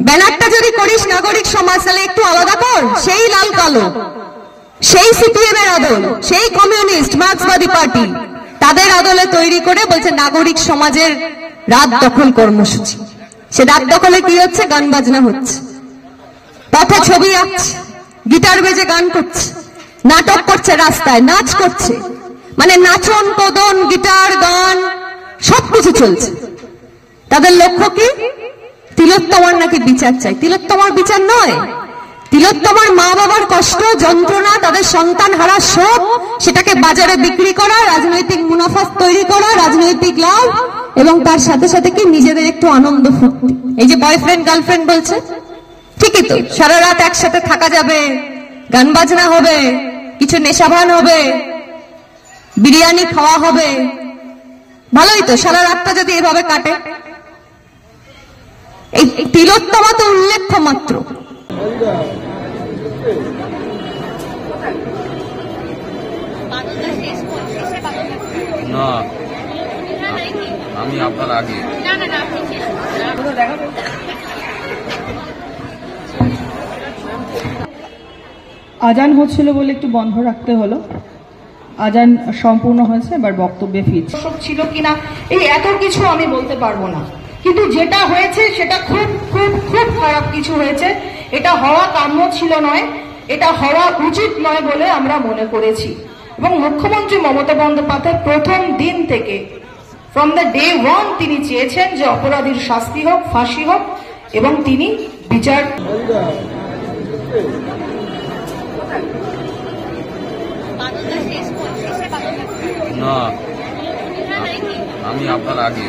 ব্যানারটা যদি করিস নাগরিক সমাজ, তাহলে একটু আলাদা কর। সেই লাল কালো, সেই সিপিএম এর আদল, সেই কমিউনিস্ট মার্ক্সবাদী পার্টি, তাদের আদলে তৈরি করে বলছে নাগরিক সমাজের রাত দখল কর্মসূচি। সে রাত দখলে কি হচ্ছে? গান বাজনা হচ্ছে, পথে ছবি আঁকছে, গিটার বেজে গান করছে, নাটক করছে, রাস্তায় নাচ করছে, মানে নাচন কদন গিটার গান সবকিছু চলছে। তাদের লক্ষ্য কি? তিলোত্তমার নাকি বিচার চাই। তিলোত্তমার বিচার নয়, তিলোত্তমার মা বাবার কষ্ট যন্ত্রণা, তাদের সন্তান হারা শোক, সেটাকে বাজারে বিক্রি করা, রাজনৈতিক মুনাফা তৈরি করা, রাজনৈতিক লাভ, এবং তার সাথে সাথে কি নিজেদের একটু আনন্দ ফুর্তি। এই যে বয়ফ্রেন্ড গার্লফ্রেন্ড বলছে, ঠিকই তো, সারা রাত একসাথে থাকা যাবে, গান বাজনা হবে, কিছু নেশাভান হবে, বিরিয়ানি খাওয়া হবে, ভালোই তো। সারা রাতটা যদি এভাবে কাটে, এই তিলোত্তমা তো উল্লেখ্য মাত্র। না, আমি আপনার আগে। আজান হচ্ছিল বলে একটু বন্ধ রাখতে হলো। আজান সম্পূর্ণ হয়েছে, এবার বক্তব্যে ফিরছি। ছিল কিনা এই এত কিছু আমি বলতে পারবো না, কিন্তু যেটা হয়েছে সেটা খুব খুব খুব খারাপ কিছু হয়েছে। এটা হওয়া কাম্য ছিল নয়, এটা হওয়া উচিত নয় বলে আমরা মনে করেছি। এবং মুখ্যমন্ত্রী মমতা বন্দ্যোপাধ্যায় প্রথম দিন থেকে, ফ্রম দ্য ডে ওয়ান, তিনি চেয়েছেন যে অপরাধীর শাস্তি হোক, ফাঁসি হোক, এবং তিনি বিচার। না, আমি আপনার আগে।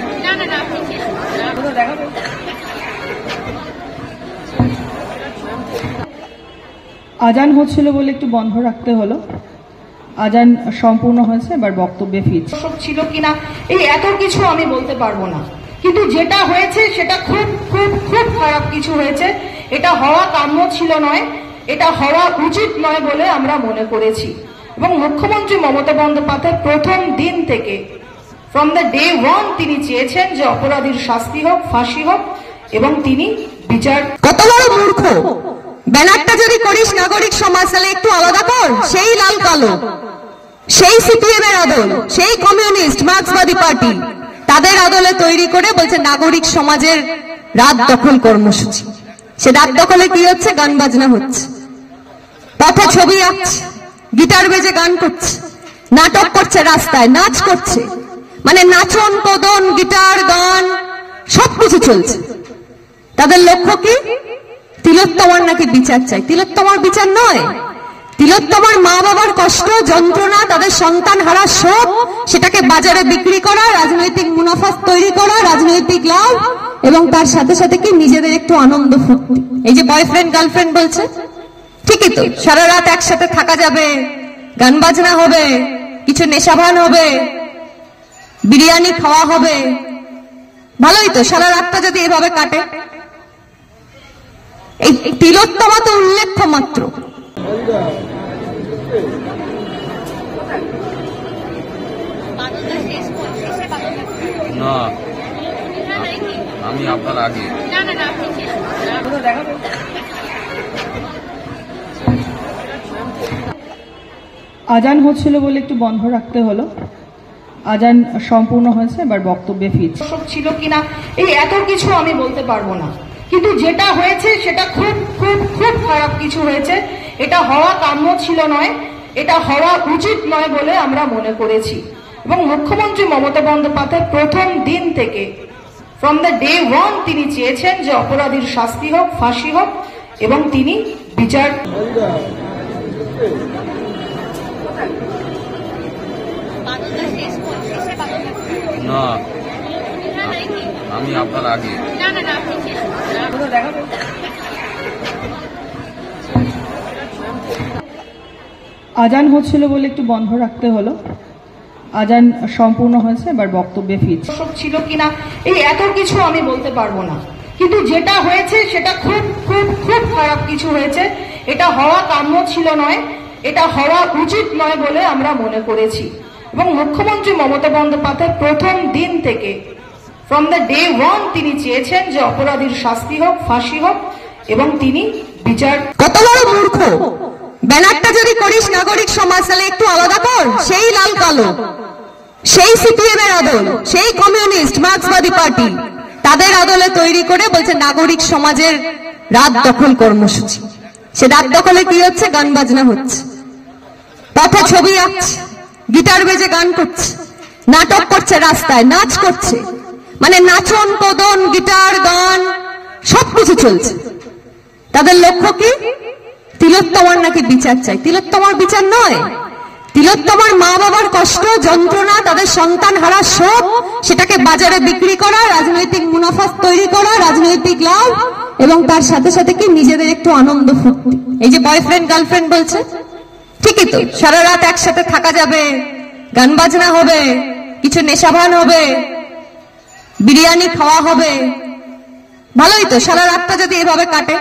আজান হচ্ছিল বলে একটু বন্ধ রাখতে হলো। আজান সম্পূর্ণ হয়েছে, এবার বক্তব্যে ফিরছি। ছিল কিনা এই এত কিছু আমি বলতে পারবো না, কিন্তু যেটা হয়েছে সেটা খুব খুব খুব খারাপ কিছু হয়েছে। এটা হওয়া কাম্য ছিল নয়, এটা হওয়া উচিত নয় বলে আমরা মনে করেছি। এবং মুখ্যমন্ত্রী মমতা বন্দ্যোপাধ্যায় প্রথম দিন থেকে, ফ্রম দ্য ডে ওয়ান, তিনি চেয়েছেন যে অপরাধীর শাস্তি হোক, ফাঁসি হোক, এবং তিনি বিচার। কত বড় মূর্খ! ব্যানারটা যদি করিস নাগরিক সমাজ, তাহলে একটু আলাদা কর। সেই লাল কালো, সেই সিপিএম এর আদল, সেই কমিউনিস্ট মার্ক্সবাদী পার্টি, তাদের আদলে তৈরি করে বলছে নাগরিক সমাজের রাত দখল কর্মসূচি। সে রাত দখলে কি হচ্ছে? গান বাজনা হচ্ছে, পথে ছবি আঁকছে, গিটার বেজে গান করছে, নাটক করছে, রাস্তায় নাচ করছে, মানে নাচন কদন গিটার গান সবকিছু চলছে। তাদের লক্ষ্য কি? তিলোত্তমার নাকি বিচার চাই। তিলোত্তমার বিচার নয়, তিলোত্তমার মা বাবার কষ্ট যন্ত্রণা, তাদের সন্তান হারা শোক, সেটাকে বাজারে বিক্রি করা, রাজনৈতিক মুনাফা তৈরি করা, রাজনৈতিক লাভ, এবং তার সাথে সাথে কি নিজেদের একটু আনন্দ ফুর্তি। এই যে বয়ফ্রেন্ড গার্লফ্রেন্ড বলছে, ঠিকই তো, সারা রাত একসাথে থাকা যাবে, গান বাজনা হবে, কিছু নেশাভান হবে, বিরিয়ানি খাওয়া হবে, ভালোই তো। সারা রাতটা যদি এভাবে কাটে, এই তিলোত্তমা তো উল্লেখ্য মাত্র। না, আমি আপনার আগে। আজান হচ্ছিল বলে একটু বন্ধ রাখতে হলো। আজান সম্পূর্ণ হয়েছে, এবার বক্তব্যে ফিরছি। ছিল কিনা এই এত কিছু আমি বলতে পারবো না, কিন্তু যেটা হয়েছে সেটা খুব খুব খুব খারাপ কিছু হয়েছে। এটা হওয়া কাম্য ছিল নয়, এটা হওয়া উচিত নয় বলে আমরা মনে করেছি। এবং মুখ্যমন্ত্রী মমতা বন্দ্যোপাধ্যায় প্রথম দিন থেকে, ফ্রম দ্য ডে ওয়ান, তিনি চেয়েছেন যে অপরাধীর শাস্তি হোক, ফাঁসি হোক, এবং তিনি বিচার। না, আমি আপনার আগে। আজান হচ্ছিল বলে একটু বন্ধ রাখতে হলো। আজান সম্পূর্ণ হয়েছে, এবার বক্তব্যে ফিরছি। ছিল কিনা এই এত কিছু আমি বলতে পারবো না, কিন্তু যেটা হয়েছে সেটা খুব খুব খুব খারাপ কিছু হয়েছে। এটা হওয়া কাম্য ছিল নয়, এটা হওয়া উচিত নয় বলে আমরা মনে করেছি। এবং মুখ্যমন্ত্রী মমতা বন্দ্যোপাধ্যায় প্রথম দিন থেকে, ফ্রম দ্য ডে ওয়ান তিনি চেয়েছেন যে অপরাধীর শাস্তি হোক, ফাঁসি হোক এবং তিনি বিচার। কত বড় মূর্খ! ব্যানারটা যদি করিস নাগরিক সমাজ, তাহলে একটু আলাদা কর। সেই লাল কালো, সেই সিপিএম এর আদল, সেই কমিউনিস্ট মার্ক্সবাদী পার্টি, তাদের আদলে তৈরি করে বলছে নাগরিক সমাজের রাত দখল কর্মসূচি। সে রাত দখলে কি হচ্ছে? গান বাজনা হচ্ছে, পথে ছবি আঁকছে, গিটার বেজে গান করছে, নাটক করছে, রাস্তায় নাচ করছে, মানে নাচন কদন গিটার গান সবকিছু চলছে। তাদের লক্ষ্য কি? তিলোত্তমার নাকি বিচার চাই। তিলোত্তমার বিচার নয়, তিলোত্তমার মা বাবার কষ্ট যন্ত্রণা, তাদের সন্তান হারা শোক, সেটাকে বাজারে বিক্রি করা, রাজনৈতিক মুনাফা তৈরি করা, রাজনৈতিক লাভ, এবং তার সাথে সাথে কি নিজেদের একটু আনন্দ ফুর্তি। এই যে বয়ফ্রেন্ড গার্লফ্রেন্ড বলছে, ঠিকই তো, সারা রাত একসাথে থাকা যাবে, গান বাজনা হবে, কিছু নেশাভান হবে, বিরিয়ানি খাওয়া হবে, ভালোই তো। সারা রাতটা যদি এভাবে কাটে।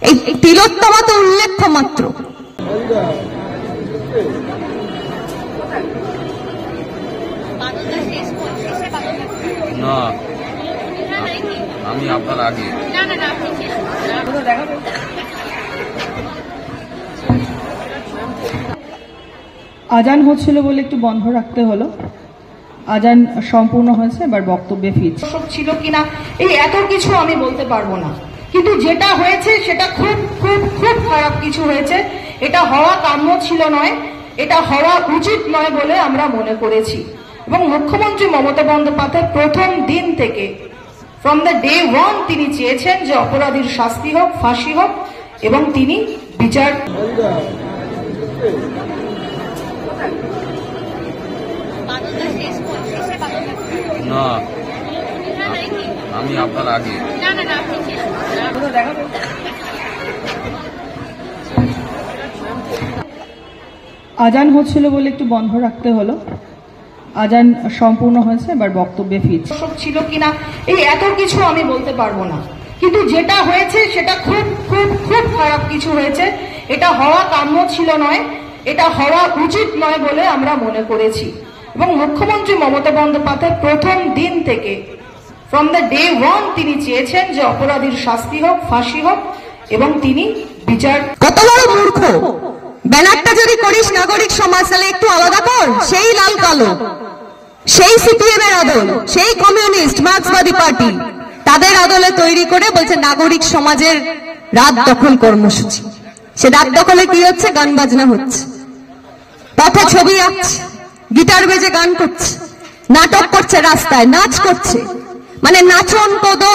এই তিলোত্তমা তো উল্লেখ্য মাত্র। না, আমি আপনার আগে। আজান হচ্ছিল বলে একটু বন্ধ রাখতে হলো। আজান সম্পূর্ণ হয়েছে, এবার বক্তব্যে ফিরছি। দর্শক ছিল কিনা এই এত কিছু আমি বলতে পারবো না, কিন্তু যেটা হয়েছে সেটা খুব খুব খুব খারাপ কিছু হয়েছে। এটা হওয়া কাম্য ছিল নয়, এটা হওয়া উচিত নয় বলে আমরা মনে করেছি। এবং মুখ্যমন্ত্রী মমতা বন্দ্যোপাধ্যায় প্রথম দিন থেকে, ফ্রম দ্য ডে ওয়ান তিনি চেয়েছেন যে অপরাধীর শাস্তি হোক, ফাঁসি হোক এবং তিনি বিচার। না, আমি আপনার আগে। আজান হচ্ছিল বলে একটু বন্ধ রাখতে হলো। আজান সম্পূর্ণ হয়েছে, এবার বক্তব্যে ফিরছি। দর্শক ছিল কিনা এই এত কিছু আমি বলতে পারবো না, কিন্তু যেটা হয়েছে সেটা খুব খুব খুব খারাপ কিছু হয়েছে। এটা হওয়া কাম্য ছিল নয়, এটা হওয়া উচিত নয় বলে আমরা মনে করেছি। এবং মুখ্যমন্ত্রী মমতা বন্দ্যোপাধ্যায় প্রথম দিন থেকে, ফ্রম দ্য ডে ওয়ান তিনি চেয়েছেন যে অপরাধীর শাস্তি হোক, ফাঁসি হোক এবং তিনি বিচার। কত বড় মূর্খ! ব্যানারটা যদি করিস নাগরিক সমাজ, তাহলে একটু আলাদা কর। সেই লাল কালো, সেই সিপিএম এর আদল, সেই কমিউনিস্ট মার্ক্সবাদী পার্টি, তাদের আদলে তৈরি করে বলছে নাগরিক সমাজের রাত দখল কর্মসূচি। সে রাত দখলে কি হচ্ছে? গান বাজনা হচ্ছে, পথে ছবি আঁকছে, গিটার বেজে গান করছে, নাটক করছে, রাস্তায় নাচ করছে, মানে নাচন কদন